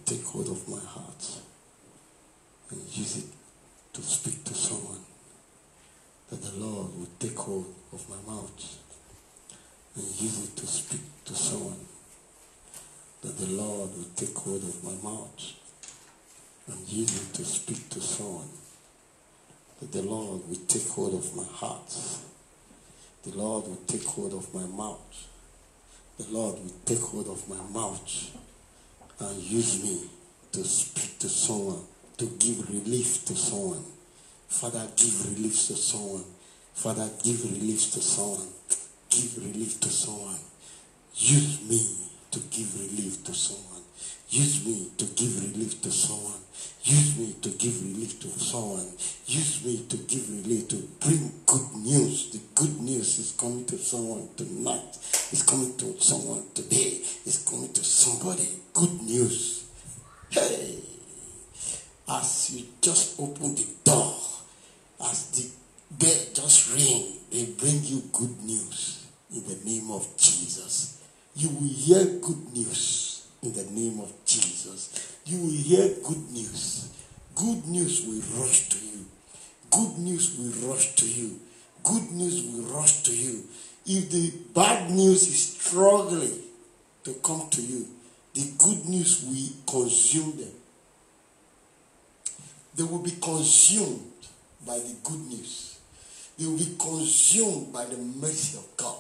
take hold of my heart and use it to speak to someone. That the Lord will take hold of my mouth and use it to speak to someone. That the Lord will take hold of my mouth and use it to speak to someone. That the Lord will take hold of my heart. The Lord will take hold of my mouth. The Lord will take hold of my mouth and use me to speak to someone, to give relief to someone. Father, give relief to someone. Father, give relief to someone. Give relief to someone. Use me to give relief to someone. Use me to give relief to someone. Use me to give relief to someone. Use me to give relief, to bring good news. The good news is coming to someone tonight. It's coming to someone today. It's coming to somebody. Good news. Hey, as you just open the door, as the bell just ring, they bring you good news in the name of Jesus. You will hear good news in the name of Jesus. You will hear good news. Good news will rush to you. Good news will rush to you. Good news will rush to you. If the bad news is struggling to come to you, the good news will consume them. They will be consumed by the good news. They will be consumed by the mercy of God.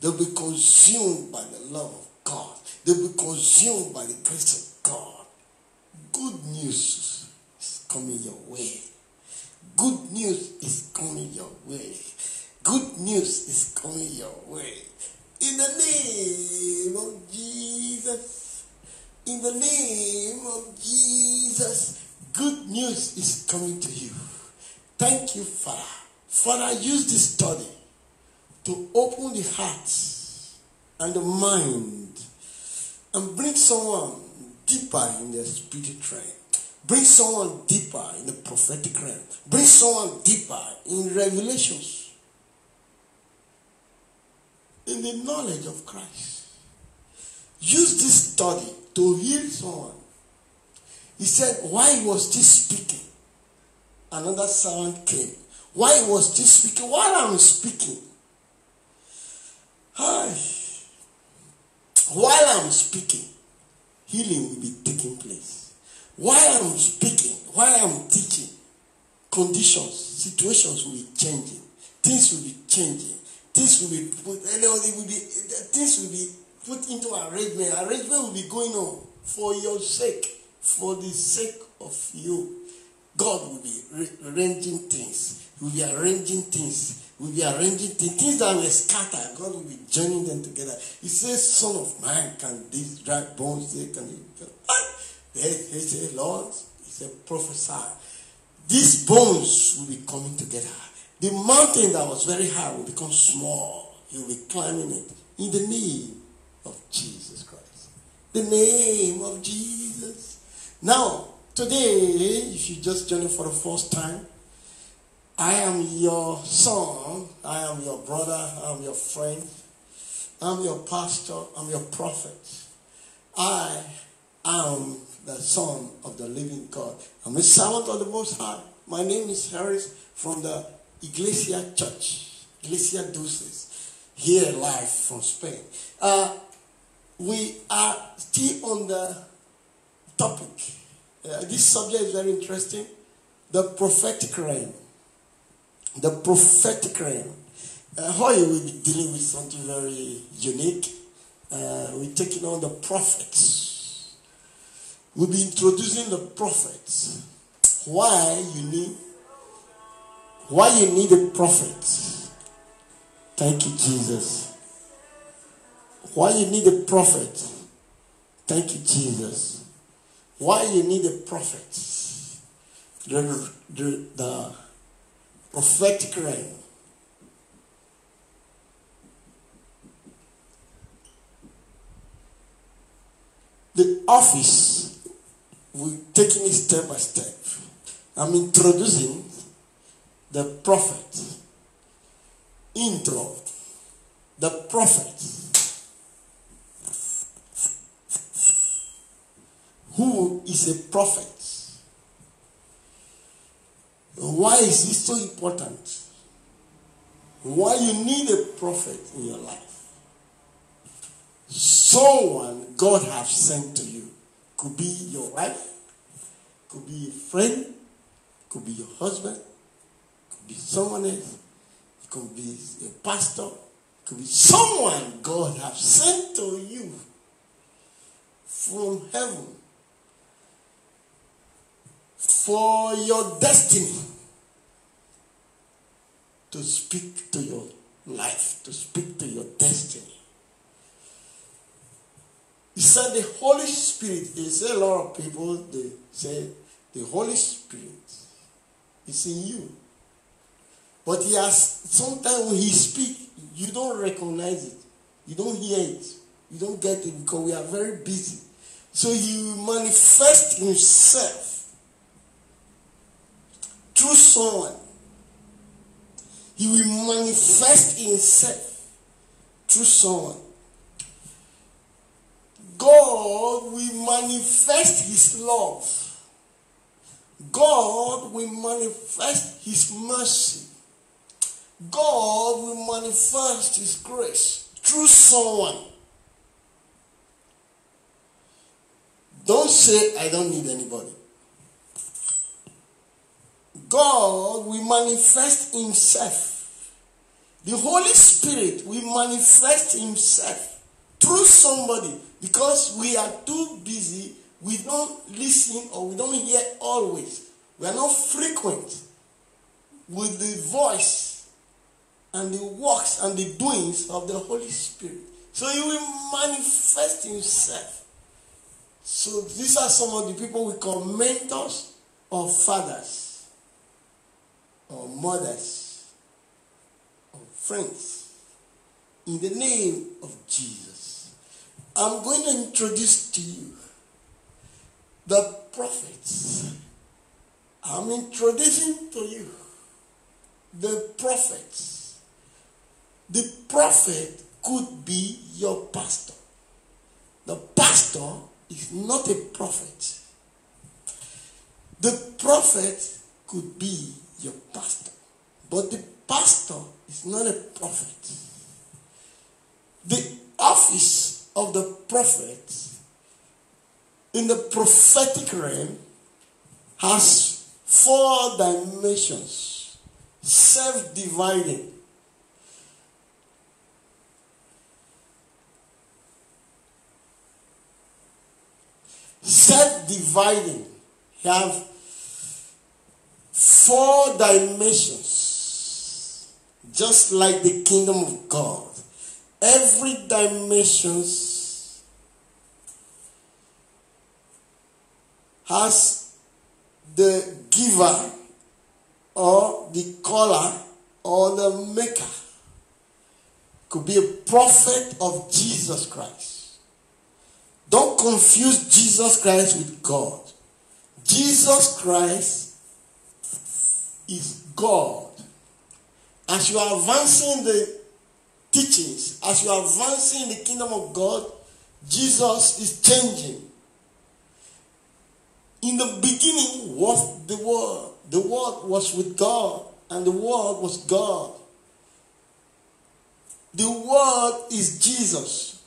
They will be consumed by the love of God. They will be consumed by the grace of God. Good news is coming your way. Good news is coming your way. Good news is coming your way. In the name of Jesus. In the name of Jesus. Good news is coming to you. Thank you, Father. Father, use this study to open the heart and the mind and bring someone deeper in the spiritual realm. Bring someone deeper in the prophetic realm. Bring someone deeper in revelations, in the knowledge of Christ. Use this study to heal someone. He said, why was this speaking? Another servant came. Why was this speaking? While I'm speaking, while I'm speaking, healing will be taking place. While I'm speaking, while I'm teaching, conditions, situations will be changing. Things will be changing. Things will be put, things will be put into arrangement. Arrangement will be going on for your sake, for the sake of you. God will be arranging things. He will be arranging things. He will be arranging things. Things that were scattered, God will be joining them together. He says, Son of man, can these dry bones, they can... He said, Lord, he said, prophesy. These bones will be coming together. The mountain that was very high will become small. You will be climbing it in the name of Jesus Christ. The name of Jesus. Now, today, if you just join me for the first time, I am your son, I am your brother, I am your friend, I'm your pastor, I'm your prophet. I am the son of the living God. I'm a servant of the Most High. My name is Harris from the Iglesia Church, Iglesia Dulces, here live from Spain. We are still on the topic. This subject is very interesting. The prophetic realm. The prophetic realm. Hoy will be dealing with something very unique. We're taking on the prophets. We'll be introducing the prophets. Why you need a prophet. Thank you, Jesus. Why you need a prophet. Thank you, Jesus. Why you need a prophet. The prophetic realm. The office, we're taking it step by step. I'm introducing the prophet. Intro. The prophet. who is a prophet. Why is this so important? Why you need a prophet in your life? Someone God has sent to you. Could be your wife, could be a friend, could be your husband, could be someone else, it could be a pastor, it could be someone God has sent to you from heaven for your destiny, to speak to your life, to speak to your destiny. He said the Holy Spirit, they say a lot of people, they say the Holy Spirit is in you. But he has, sometimes when he speaks, you don't recognize it. You don't hear it. You don't get it because we are very busy. So he will manifest himself through someone. He will manifest himself through someone. God will manifest his love. God will manifest his mercy. God will manifest his grace through someone. Don't say, I don't need anybody. God will manifest himself. The Holy Spirit will manifest himself through somebody, because we are too busy. We don't listen or we don't hear always. We are not frequent with the voice and the works and the doings of the Holy Spirit. So he will manifest himself. So these are some of the people we call mentors or fathers or mothers or friends. In the name of Jesus, I'm going to introduce to you the prophets. I'm introducing to you the prophets. The prophet could be your pastor. The pastor is not a prophet. The prophet could be your pastor, but the pastor is not a prophet. The office of the prophet in the prophetic realm has 4 dimensions, self-dividing. Self-dividing. You have 4 dimensions, just like the kingdom of God. Every dimension has the giver or the caller or the maker. Could be a prophet of Jesus Christ. Don't confuse Jesus Christ with God. Jesus Christ is God. As you are advancing the teachings, as you are advancing the kingdom of God, Jesus is changing. In the beginning was the Word. The Word was with God, and the Word was God. The Word is Jesus.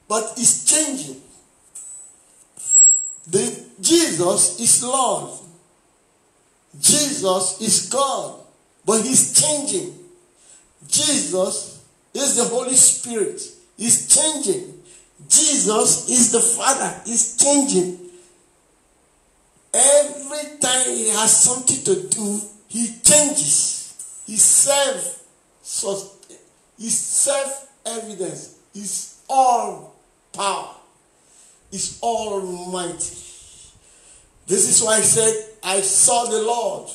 But it's changing. Jesus is Lord. Jesus is God. But he's changing. Jesus is the Holy Spirit. He's changing. Jesus is the Father. He's changing. Every time he has something to do, he changes. He's self-evidence. He's all power. He's almighty. This is why I said, I saw the Lord.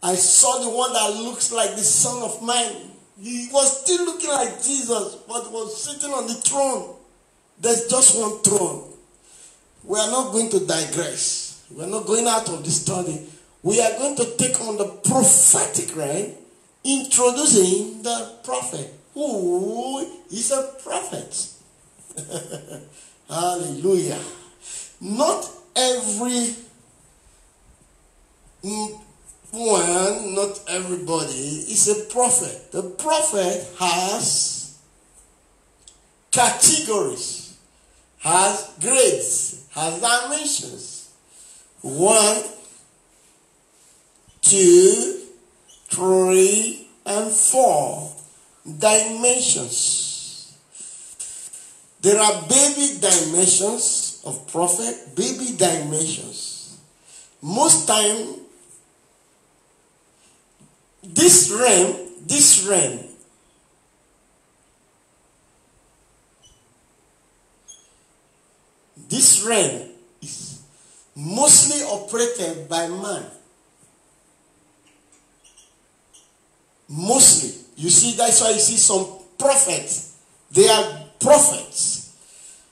I saw the one that looks like the Son of Man. He was still looking like Jesus, but was sitting on the throne. There's just one throne. We are not going to digress. We are not going out of the study. We are going to take on the prophetic realm, introducing the prophet. Who is a prophet? Hallelujah. Not every one, not everybody is a prophet. The prophet has categories, has grades, has dimensions. 1, 2, 3, and 4 dimensions. There are baby dimensions of prophet, baby dimensions. Most time, this realm is mostly operated by man. Mostly. You see, that's why you see some prophets. They are prophets.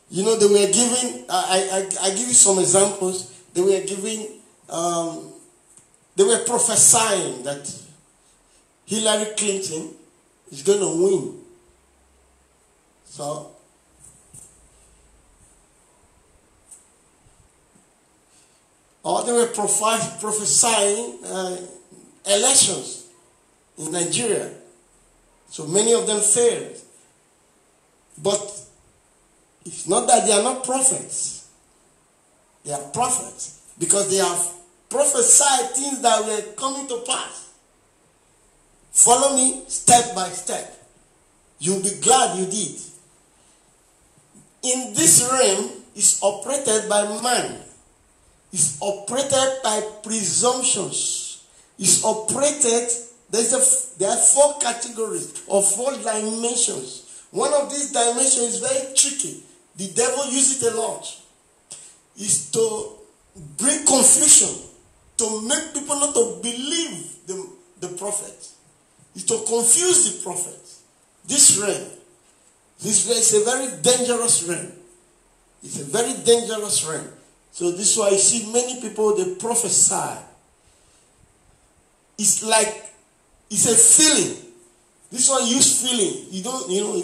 You know, they were giving, I give you some examples. They were giving, they were prophesying that Hillary Clinton is going to win. So, or they were prophesying elections in Nigeria. So many of them failed. But it's not that they are not prophets. They are prophets because they have prophesied things that were coming to pass. Follow me step by step. You'll be glad you did. In this realm, it's operated by man. It's operated by presumptions. It's operated, there are 4 categories or 4 dimensions. One of these dimensions is very tricky. The devil uses it a lot. It's to bring confusion, to make people not to believe the prophet. It's to confuse the prophet. This realm is a very dangerous realm. It's a very dangerous realm. So this is why you see many people, they prophesy. It's like, it's a feeling. This one use feeling. You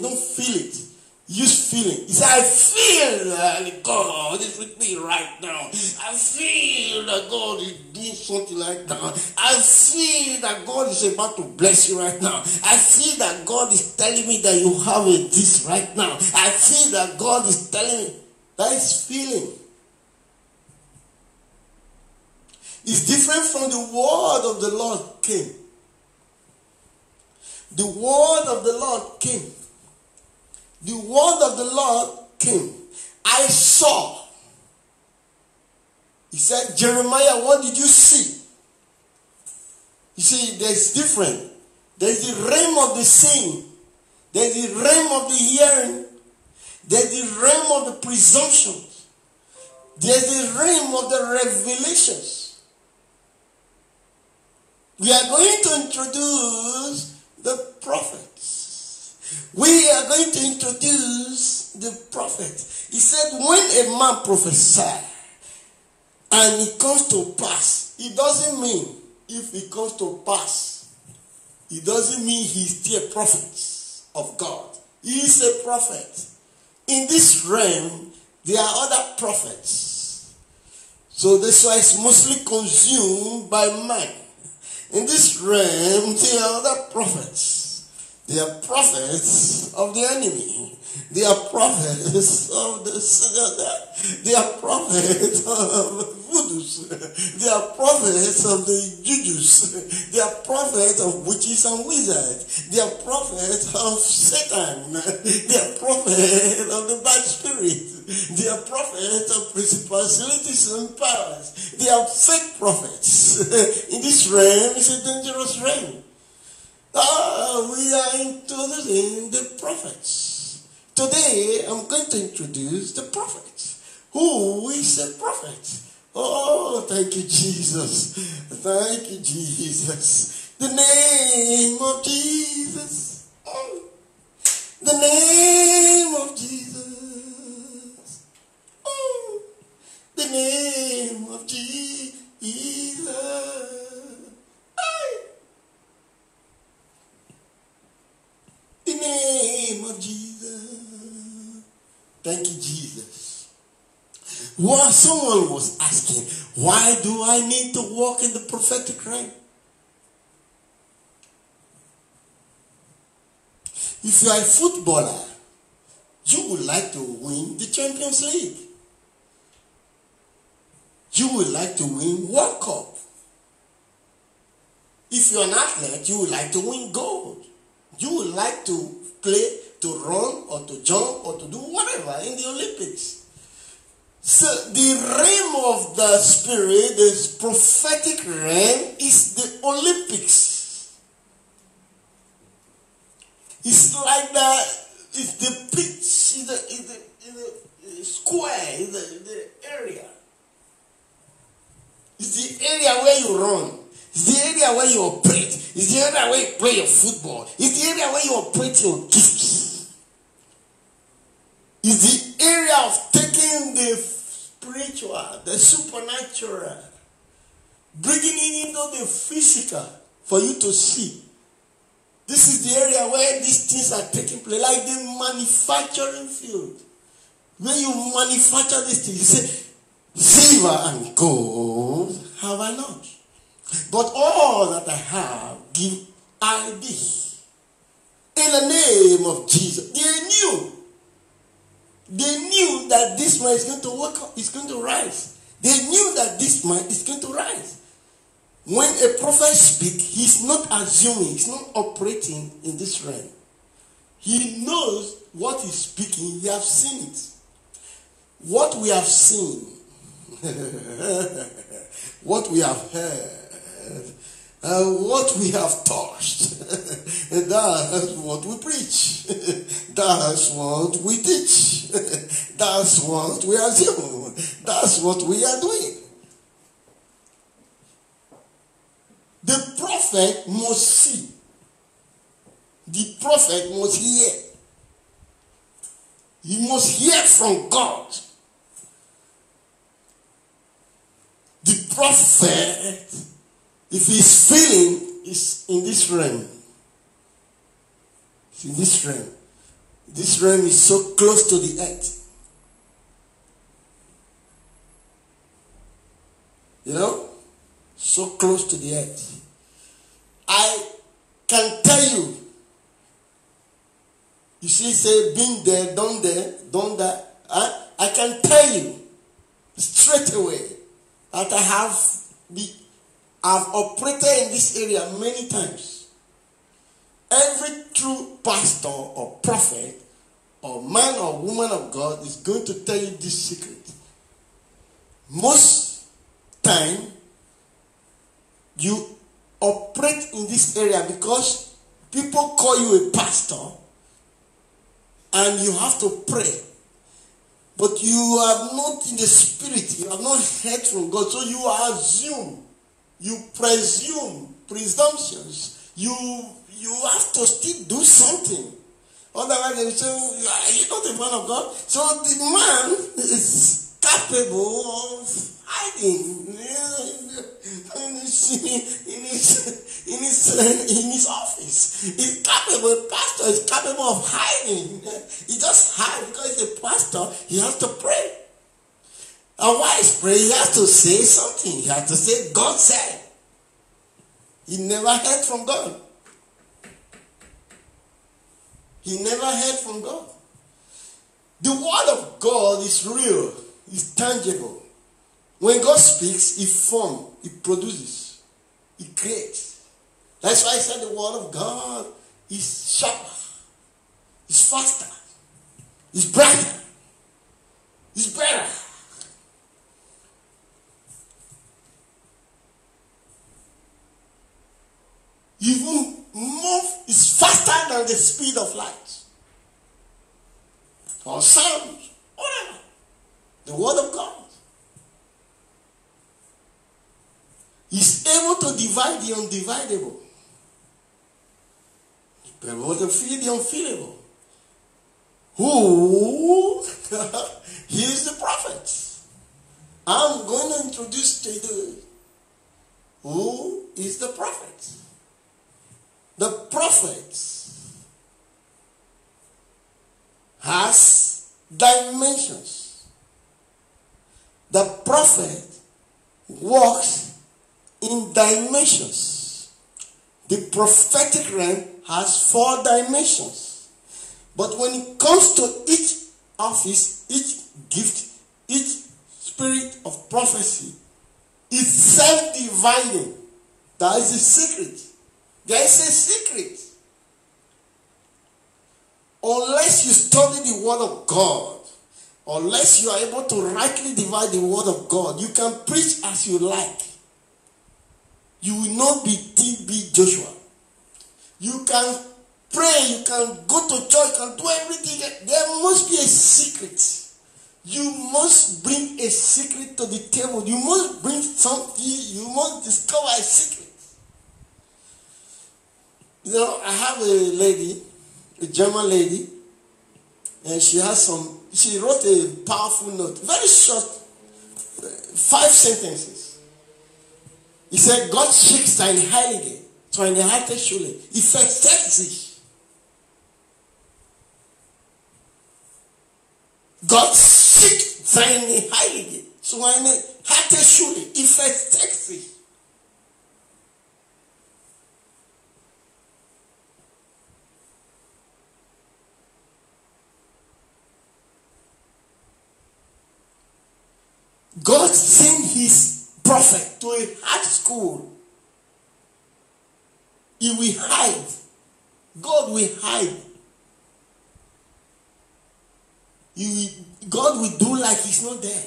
don't feel it. Use feeling. You say, I feel that God is with me right now. I feel that God is doing something like that. I feel that God is about to bless you right now. I feel that God is telling me that you have a this right now. I feel that God is telling me. That is feeling. It's different from the word of the Lord came. The word of the Lord came. The word of the Lord came. I saw. He said, Jeremiah, what did you see? You see, there's different. There's the realm of the seeing. There's the realm of the hearing. There's the realm of the presumptions. There's the realm of the revelations. We are going to introduce the prophets. We are going to introduce the prophet. He said, when a man prophesies and it comes to pass, it doesn't mean if it comes to pass, it doesn't mean he's still a prophet of God. He is a prophet. In this realm, there are other prophets. So that's why it's mostly consumed by man. In this realm, there are other prophets. They are prophets of the enemy. They are prophets of they are prophets of voodoos. They are prophets of the jujus. They are prophets of witches and wizards. They are prophets of Satan. They are prophets of the bad spirit. They are prophets of principalities and powers. They are fake prophets. In this realm, it's a dangerous realm. We are introducing the prophets. Today, I'm going to introduce the prophet. Who is a prophet? Oh, thank you, Jesus. Thank you, Jesus. The name of Jesus. Oh, the name of Jesus. Oh, the name of Jesus. The name of Jesus. Thank you, Jesus. Well, someone was asking, why do I need to walk in the prophetic realm? If you are a footballer, you would like to win the Champions League. You would like to win World Cup. If you're an athlete, you would like to win gold. You would like to play, to run, or to jump, or to do whatever in the Olympics. So the realm of the spirit, the prophetic realm, is the Olympics. It's like it's the pitch, it's the square, it's the area. It's the area where you run. It's the area where you operate. It's the area where you play your football. It's the area where you operate your gifts. It's the area of taking the spiritual, the supernatural, bringing it into the physical for you to see. This is the area where these things are taking place, like the manufacturing field. When you manufacture these things, you say, silver and gold have I not, but all that I have give I thee. In the name of Jesus. They knew that this man is going to wake up, is going to rise. They knew that this man is going to rise. When a prophet speaks, he's not assuming, he's not operating in this realm. He knows what he's speaking, he has seen it. What we have seen, what we have heard, what we have touched, that's what we preach. That's what we teach. That's what we assume. That's what we are doing. The prophet must see. The prophet must hear. He must hear from God. The prophet, if he's feeling, is in this realm. It's in this realm. This realm is so close to the earth. You know? So close to the earth. I can tell you. You see, say, been there, done that. I can tell you straight away that I've operated in this area many times. Every true pastor or prophet or man or woman of God is going to tell you this secret. Most time, you operate in this area because people call you a pastor and you have to pray. But you are not in the spirit. You have not heard from God. So you assume. You presume. Presumptions. You have to still do something. Otherwise they will say, are you not a man of God? So the man is capable of hiding in his office. He's capable. A pastor is capable of hiding. He just hides because he's a pastor. He has to pray. And while he's praying, he has to say something. He has to say, God said. He never heard from God. He never heard from God. The word of God is real. It's tangible. When God speaks, He forms, He produces, He creates. That's why I said the word of God is sharper, it's faster, it's brighter, it's better. Even move is faster than the speed of light or sound, whatever. The word of God is able to divide the undividable. He's able to feel the unfeelable. Who? He is the prophet. I'm going to introduce to you who is the prophet. The prophet has dimensions. The prophet walks in dimensions. The prophetic realm has 4 dimensions. But when it comes to each office, each gift, each spirit of prophecy is self-dividing. That is a secret. There is a secret. Unless you study the word of God, unless you are able to rightly divide the word of God, you can preach as you like. You will not be TB Joshua. You can pray, you can go to church, you can do everything. There must be a secret. You must bring a secret to the table. You must bring something. You must discover a secret. You know, I have a lady, a German lady, and she wrote a powerful note, very short, 5 sentences. He said, Gott schickt sein Heilige zu einer harten Schule. Ich versteckt sich. Gott schickt seine Heilige zu einer harten Schule. Ich versteckt sich. God sent his prophet to a hard school. He will hide. God will hide. God will do like he's not there.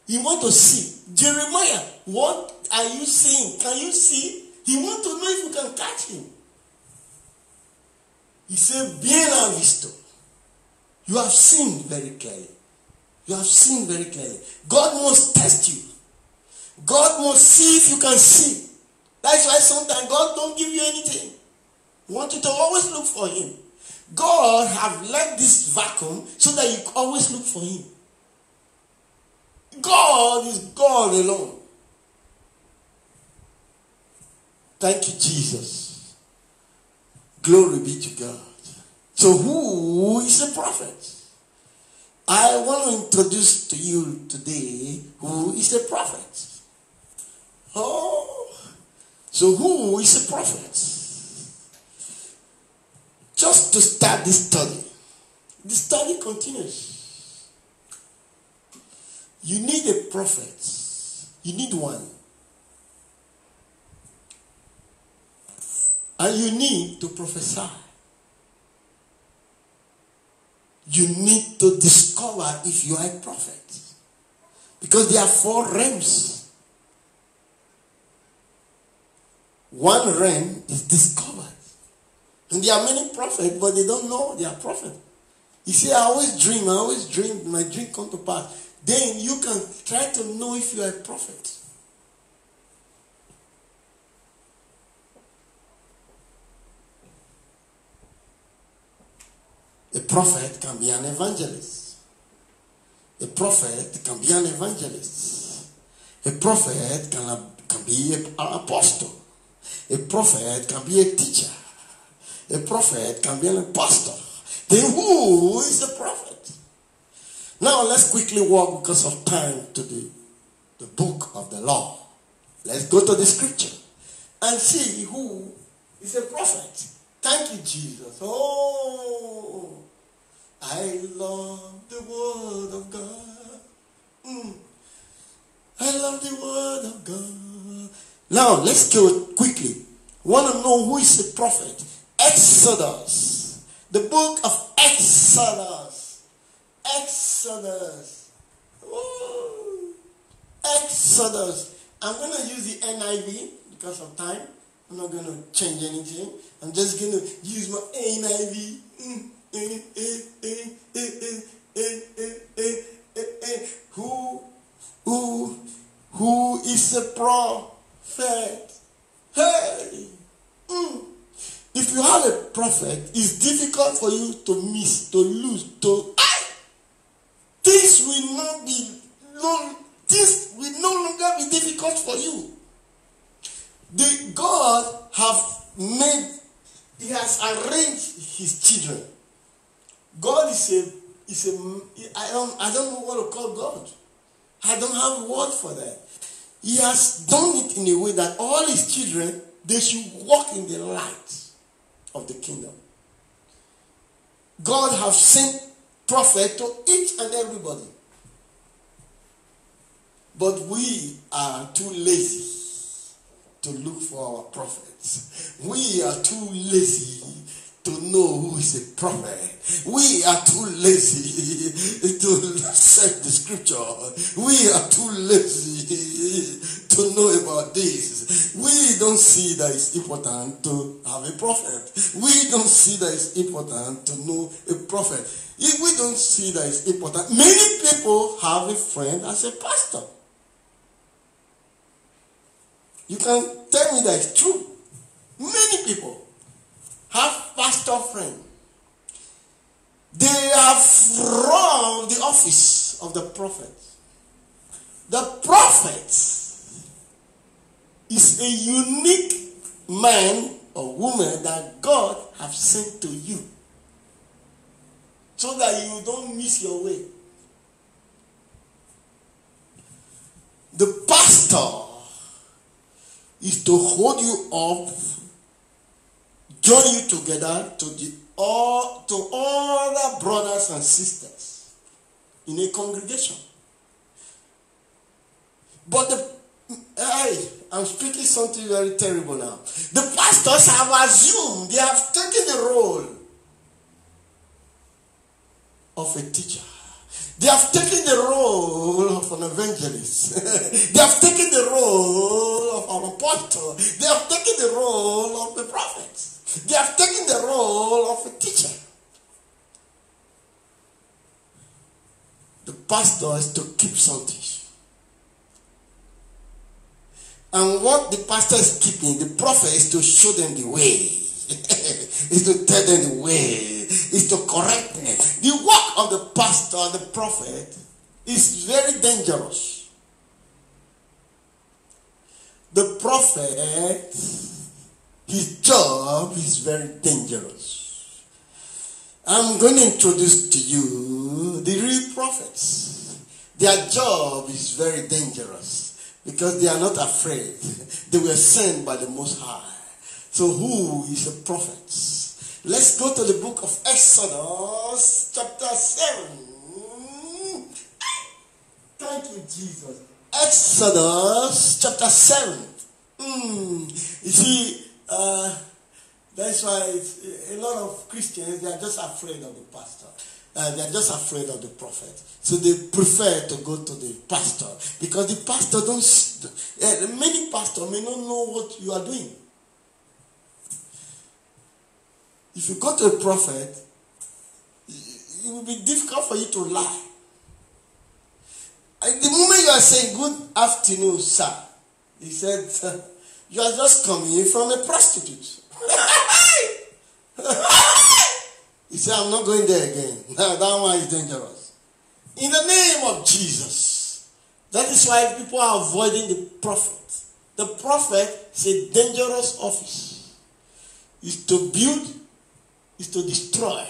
He wants to see. Jeremiah, what are you seeing? Can you see? He wants to know if you can catch him. He said, bien visto. You have seen very clearly. You have seen very clearly. God must test you. God must see if you can see. That's why sometimes God don't give you anything. He wants you to always look for him. God have left this vacuum so that you always look for him. God is God alone. Thank you, Jesus. Glory be to God. So who is a prophet? I want to introduce to you today who is a prophet. Oh, so who is a prophet? Just to start this study. The study continues. You need a prophet. You need one. And you need to prophesy. You need to discover if you are a prophet. Because there are 4 realms. One realm is discovered. And there are many prophets, but they don't know they are prophets. You see, I always dream, my dream come to pass. Then you can try to know if you are a prophet. A prophet can be an evangelist. A prophet can be an evangelist. A prophet can be an apostle. A prophet can be a teacher. A prophet can be an pastor. Then who is a prophet? Now let's quickly walk, because of time, to the book of the law. Let's go to the scripture and see who is a prophet. Thank you, Jesus. Oh, I love the word of God. I love the word of God. Now, let's go quickly. Want to know who is a prophet? Exodus. The book of Exodus. Exodus. Ooh. Exodus. I'm going to use the NIV because of time. I'm not going to change anything. I'm just going to use my NIV. Who is a prophet? Hey! If you have a prophet, it's difficult for you to miss, to lose, this will no longer be difficult for you. God he has arranged his children. God is I don't know what to call God. I don't have a word for that. He has done it in a way that all his children, they should walk in the light of the kingdom. God has sent prophet to each and everybody. But we are too lazy to look for our prophets. We are too lazy to know who is a prophet. We are too lazy to search the scripture. We are too lazy to know about this. We don't see that it's important to have a prophet. We don't see that it's important to know a prophet. If we don't see that it's important, many people have a friend as a pastor. You can tell me that it's true. Many people have pastor friends. They have robbed the office of the prophet. The prophet is a unique man or woman that God has sent to you so that you don't miss your way. The pastor is to hold you up, join you together to all the brothers and sisters in a congregation. But I'm speaking something very terrible now. The pastors have assumed, they have taken the role of a teacher. They have taken the role of an evangelist. They have taken the role of an apostle. They have taken the role of the prophet. They have taken the role of a teacher. The pastor is to keep something. And what the pastor is keeping, the prophet is to show them the way. Is to tell them the way. Is to correct them. The work of the pastor and the prophet is very dangerous. The prophet, his job is very dangerous. I'm going to introduce to you the real prophets. Their job is very dangerous because they are not afraid. They were sent by the Most High. So who is a prophet? Let's go to the book of Exodus chapter 7. Thank you, Jesus. Exodus chapter 7. You see, that's why a lot of Christians, they are just afraid of the pastor. They are just afraid of the prophet. So they prefer to go to the pastor. Because the pastor many pastors may not know what you are doing. If you go to a prophet, it will be difficult for you to lie. And the moment you are saying, "Good afternoon, sir," he said, "You are just coming from a prostitute." He said, "I'm not going there again." Now, that one is dangerous. In the name of Jesus. That is why people are avoiding the prophet. The prophet is a dangerous office. It's to build, is to destroy,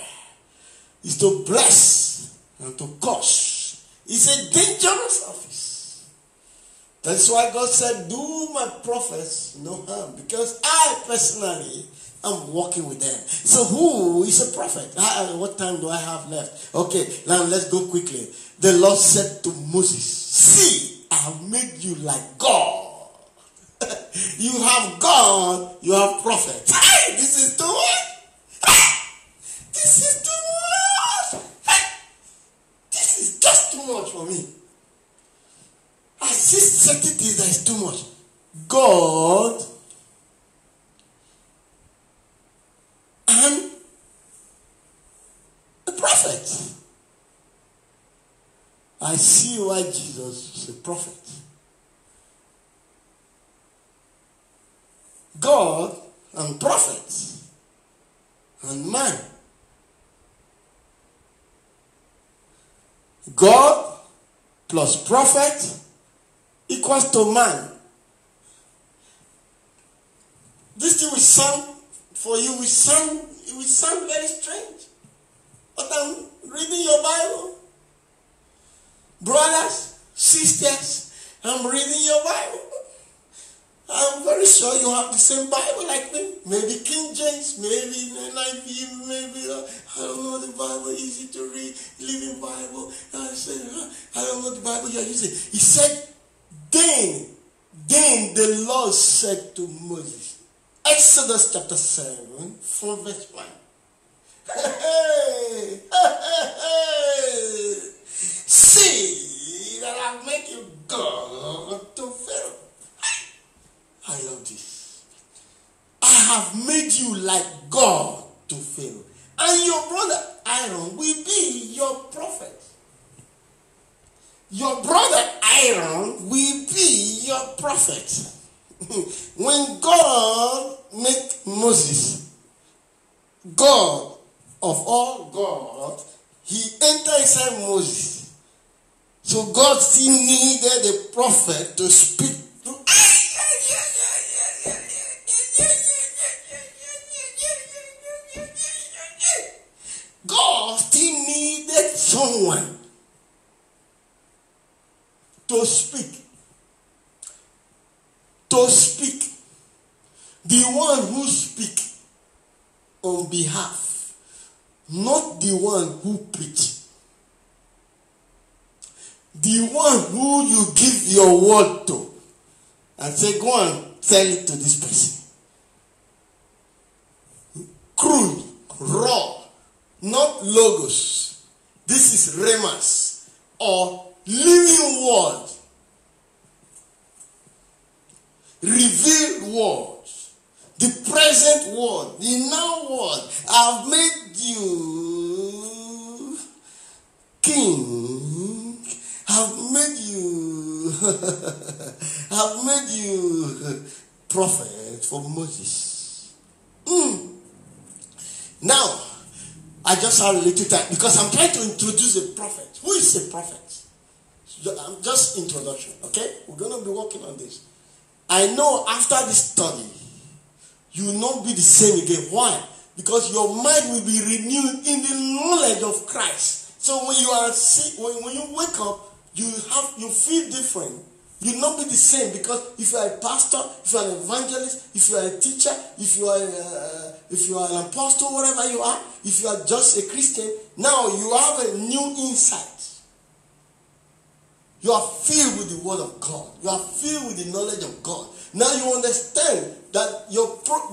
is to bless, and to curse. It's a dangerous office. That's why God said, "Do my prophets no harm," because I personally am working with them. So who is a prophet? What time do I have left? Okay, now let's go quickly. The Lord said to Moses, "See, I have made you like God." You have God, you have prophet. This is too much. This is too much. This is just too much for me. I see certain things that is too much. God and the prophet. I see why Jesus is a prophet. God and prophets and man. God plus prophet equals to man. This thing will sound for you, will sound very strange. But I'm reading your Bible. Brothers, sisters, I'm reading your Bible. I'm very sure you have the same Bible like me. Maybe King James, maybe NIV, maybe, I don't know the Bible, easy to read, Living Bible. I said, I don't know the Bible you're using. He said, then the Lord said to Moses, Exodus chapter 7, from verse 1. Hey, see that I've made you God to Pharaoh. I love this. I have made you like God to Pharaoh. And your brother Aaron will be your prophet. Your brother Aaron will be your prophet. When God made Moses God of all God, he entered inside Moses. So God still needed a prophet to speak to. God still needed someone to speak. To speak. The one who speaks on behalf, not the one who preach. The one who you give your word to and say, go and tell it to this person. Crude, raw, not logos. This is remas or living word. Revealed words. The present word. The now word. I've made you king. I've made you I've made you prophet for Moses. Now, I just have a little time because I'm trying to introduce a prophet. Who is a prophet? Just introduction, okay? We're going to be working on this. I know after this study, you will not be the same again. Why? Because your mind will be renewed in the knowledge of Christ. So when you are sick, when you wake up, you feel different. You will not be the same, because if you are a pastor, if you are an evangelist, if you are a teacher, if you are an apostle, whatever you are, if you are just a Christian, now you have a new insight. You are filled with the word of God. You are filled with the knowledge of God. Now you understand that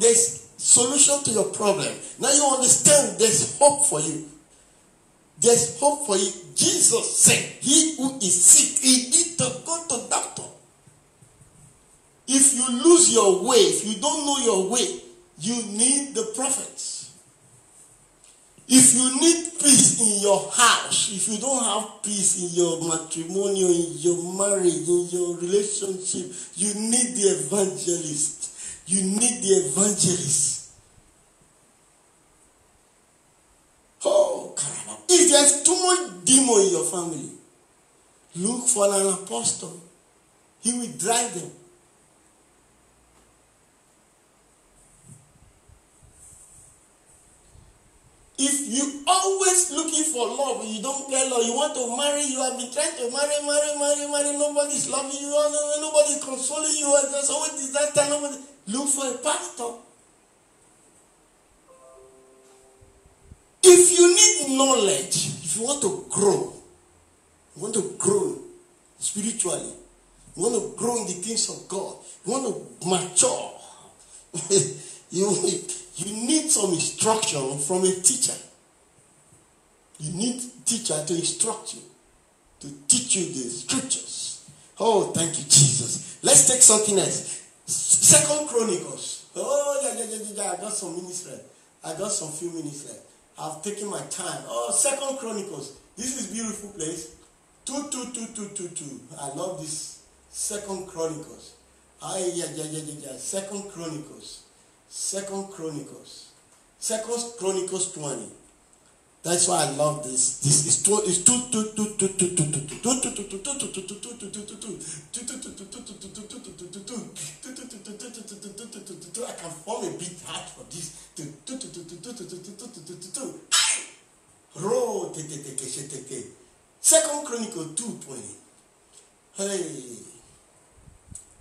there's solution to your problem. Now you understand there's hope for you. There's hope for you. Jesus said, he who is sick, he need to go to doctor. If you lose your way, if you don't know your way, you need the prophets. If you need peace in your house, if you don't have peace in your matrimonial, in your marriage, in your relationship, you need the evangelist. You need the evangelist. Oh, caramba. If there's too much demon in your family, look for an apostle. He will drive them. If you always looking for love, you don't get love, you want to marry, you have been trying to marry, nobody's loving you, nobody's consoling you, there's always disaster, nobody. Look for a pastor. If you need knowledge, if you want to grow spiritually, you want to grow in the things of God, you want to mature, you need some instruction from a teacher. You need a teacher to instruct you, to teach you the scriptures. Oh, thank you, Jesus. Let's take something else. 2 Chronicles. Oh, yeah. I got some minutes left. I got some few minutes left. I've taken my time. Oh, 2 Chronicles. This is a beautiful place. 2. I love this. 2 Chronicles. Yeah. 2 Chronicles. 2 Chronicles 20. That's why I love this. This is 2. I can form a big heart for this. 20. Hey.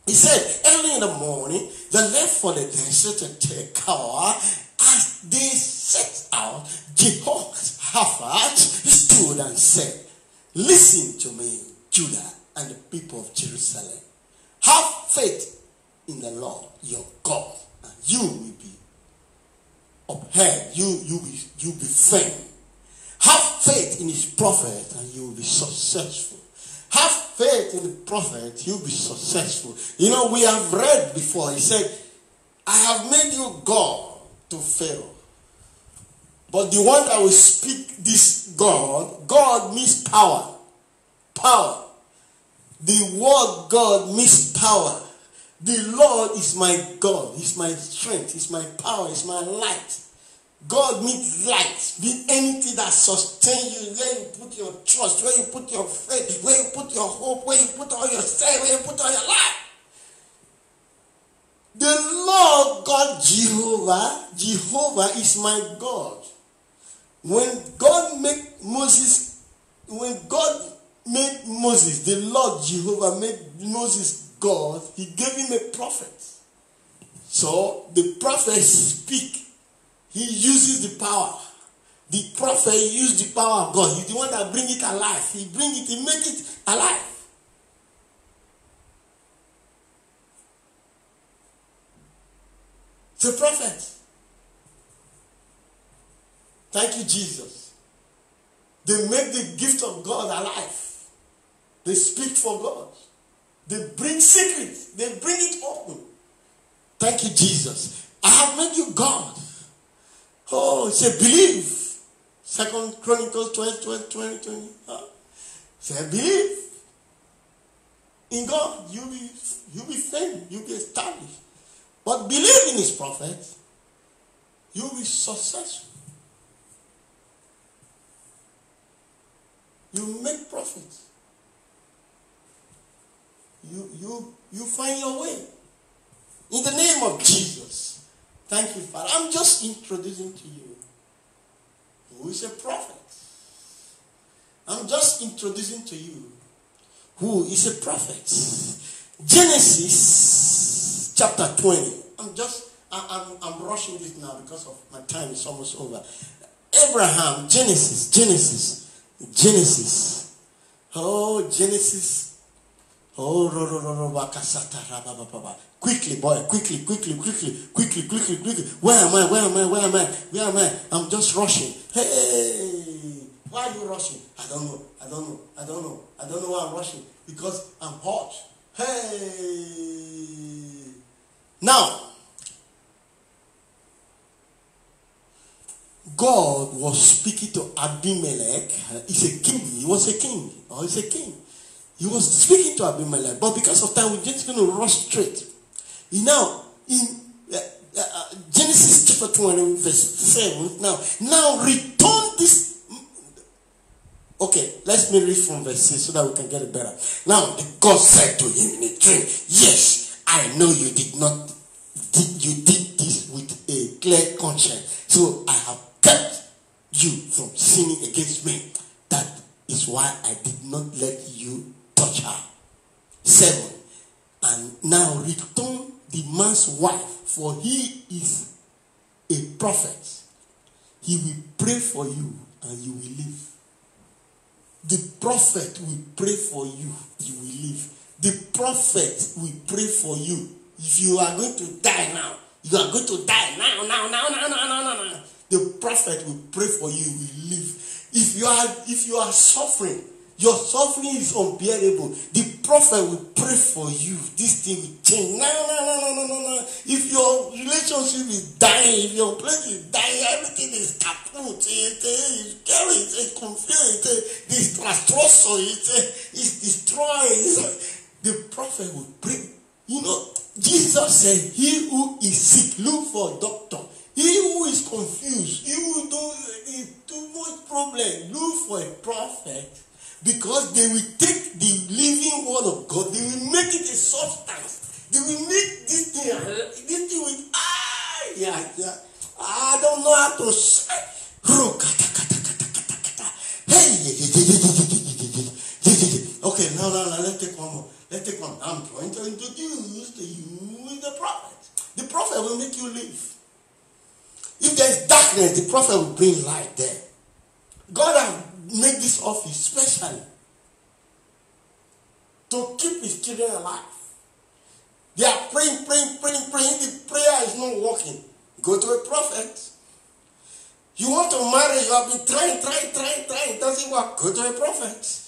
He said, early in the morning, they left for the desert to Tekoa. As they set out, Jehoshaphat stood and said, listen to me, Judah and the people of Jerusalem. Have faith in the Lord your God, and you will be upheld. You will be firm. Have faith in his prophet, and you will be successful. Have faith in the prophet, you'll be successful. You know, we have read before, he said, I have made you God to Pharaoh. But the one that will speak this God means power. Power. The word God means power. The Lord is my God, is my strength, is my power, is my light. God means light, means anything that sustains you, where you put your trust, where you put your faith, where you put your hope, where you put all your strength, where you put all your life. The Lord God Jehovah is my God. When God made Moses, the Lord Jehovah made Moses God, he gave him a prophet. So the prophet speaks. He uses the power. The prophet used the power of God. He's the one that brings it alive. He brings it, he makes it alive. It's a prophet. Thank you, Jesus. They make the gift of God alive. They speak for God. They bring secrets. They bring it open. Thank you, Jesus. I have made you God. Oh, say believe. 2 Chronicles 20. Say believe. In God, you'll be famed. You'll be established. But believe in his prophet, you'll be successful. You make profits. You find your way. In the name of Jesus. Thank you, Father. I'm just introducing to you who is a prophet. I'm just introducing to you who is a prophet. Genesis chapter 20. I'm rushing this now because of my time is almost over. Abraham, Genesis. Oh, Genesis. Oh, quickly, boy, quickly. Where am I? I'm just rushing. Hey, why are you rushing? I don't know why I'm rushing. Because I'm hot. Hey. Now, God was speaking to Abimelech. He's a king. He was a king. Or he's a king. He was speaking to Abimelech, but because of time, we're just going to rush straight. Now, in Genesis chapter 20, verse 7, now return this. Okay, let me read from verse 6 so that we can get it better. Now, God said to him in a dream, yes, I know you did this with a clear conscience. So I have kept you from sinning against me. That is why I did not let you touch her. 7. And now return the man's wife, for he is a prophet. He will pray for you and you will live. The prophet will pray for you, you will live. The prophet will pray for you. If you are going to die now, you are going to die now. The prophet will pray for you, you will live. If you are suffering, your suffering is unbearable. The prophet will pray for you. This thing will change. No. If your relationship is dying, if your place is dying, everything is kaput. It's scary. It's confused. It's distressed. It's destroyed. The prophet will pray. You know, Jesus said, he who is sick, look for a doctor. He who is confused, he who is too much problem, look for a prophet. Because they will take the living word of God, they will make it a substance. They will make this thing with I don't know how to say. Okay, no, let's take one more. Let's take one. I'm trying to introduce to you the prophet. The prophet will make you live. If there's darkness, the prophet will bring light there. God has made this office specially to keep his children alive. They are praying. The prayer is not working. Go to a prophet. You want to marry, you have been trying. It doesn't work. Go to a prophet.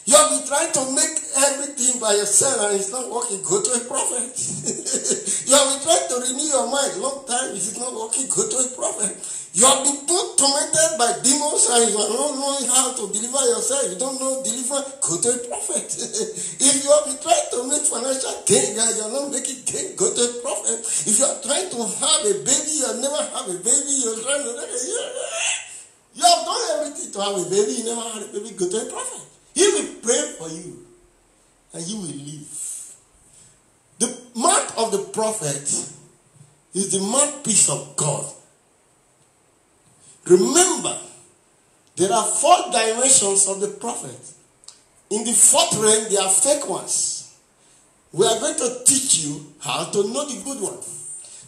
You have been trying to make everything by yourself and it's not working. Go to a prophet. You have been trying to renew your mind long time. It is not working. Go to a prophet. You have been tormented by demons and you are not knowing how to deliver yourself. You don't know deliver. Go to a prophet. If you have been trying to make financial gain and you are not making gain, go to a prophet. If you are trying to have a baby, you have never have a baby, you are trying to you have done everything to have a baby, you never had a baby, go to a prophet. He will pray for you and you will live. The mark of the prophet is the mouthpiece of God. Remember, there are 4 dimensions of the prophet. In the 4th realm, there are fake ones. We are going to teach you how to know the good one.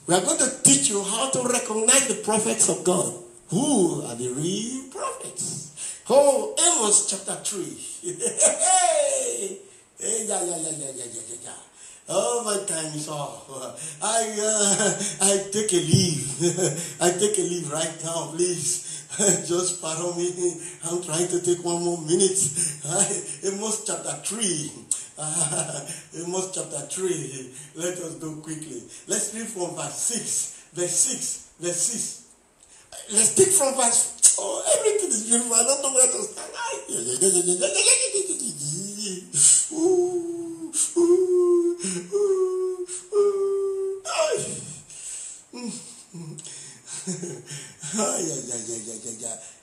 We are going to teach you how to recognize the prophets of God. Who are the real prophets? Oh, Amos chapter 3. Yeah. Oh, my time is off. I take a leave. I take a leave right now, please. Just pardon me. I'm trying to take 1 more minute. Amos chapter 3. Amos chapter 3. Let us go quickly. Let's read from verse 6. Verse 6. Let's take from verse. Oh, everything is beautiful. I don't know where to start.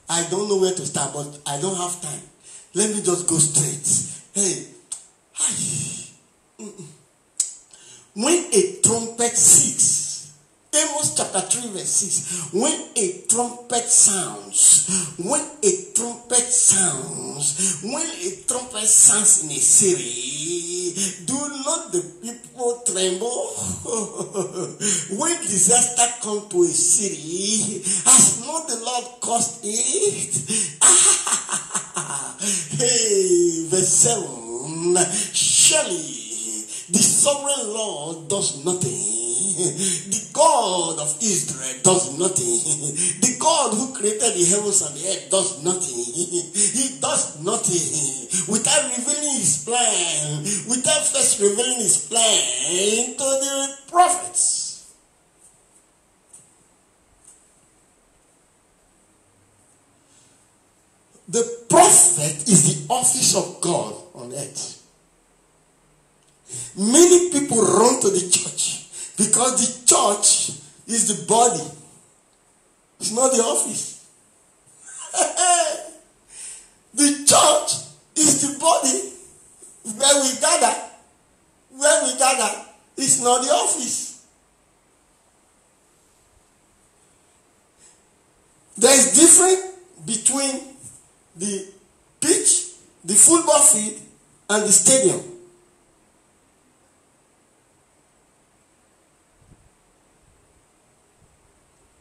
I don't know where to start, but I don't have time. Let me just go straight. Hey, when a trumpet seeks, Amos chapter 3 verse 6. When a trumpet sounds in a city, do not the people tremble? When disaster comes to a city, has not the Lord caused it? Hey, verse 7. Surely the sovereign Lord does nothing. The God of Israel does nothing. The God who created the heavens and the earth does nothing. He does nothing without revealing his plan, without first revealing his plan to the prophets. The prophet is the office of God on earth. Many people run to the church because the church is the body. It's not the office. The church is the body where we gather. Where we gather is not the office. There is difference between the pitch, the football field, and the stadium.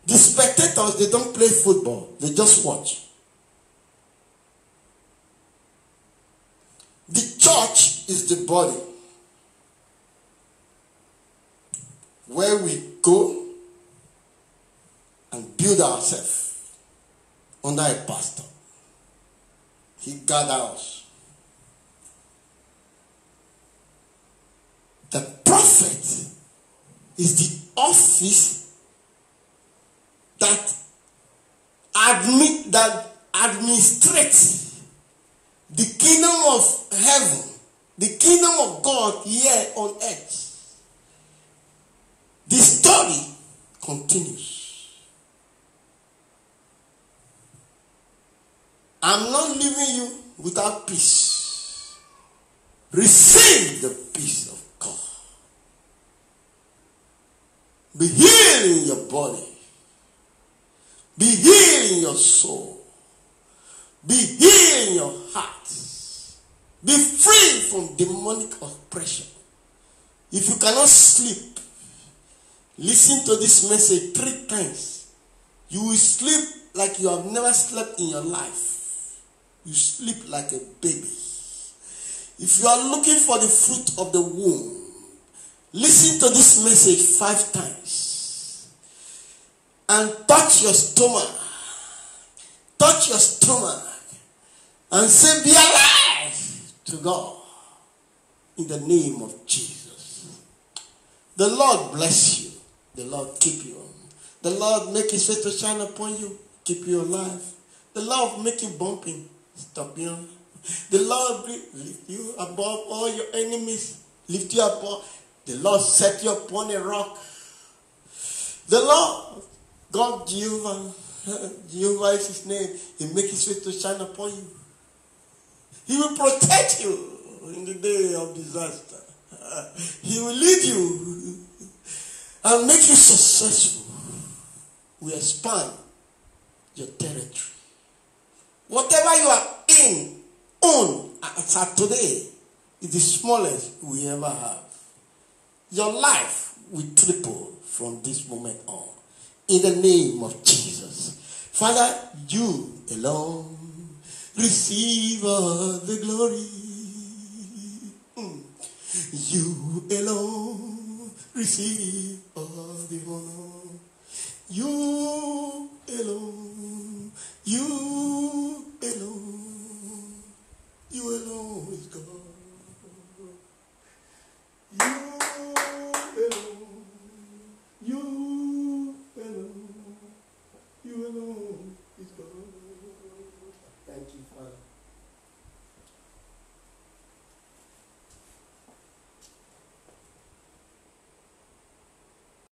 The spectators, they don't play football. They just watch. The church is the body where we go and build ourselves under a pastor. He gathers us. The prophet is the office that administrates the kingdom of heaven, the kingdom of God here on earth. The story continues. I'm not leaving you without peace. Receive the peace of God. Be healed in your body. Be healed in your soul. Be healed in your heart. Be free from demonic oppression. If you cannot sleep, listen to this message 3 times. You will sleep like you have never slept in your life. You sleep like a baby. If you are looking for the fruit of the womb, listen to this message 5 times. And touch your stomach. Touch your stomach. And say, be alive to God. In the name of Jesus. The Lord bless you. The Lord keep you. The Lord make his face to shine upon you. Keep you alive. The Lord make you bumping. Stop you. The Lord lift you above all your enemies. Lift you above. The Lord set you upon a rock. The Lord, God Jehovah, Jehovah is his name. He make his face to shine upon you. He will protect you in the day of disaster. He will lead you and make you successful. We expand your territory. Whatever you are own as of today is the smallest we ever have. Your life will triple from this moment on. In the name of Jesus. Father, you alone receive all the glory. You alone receive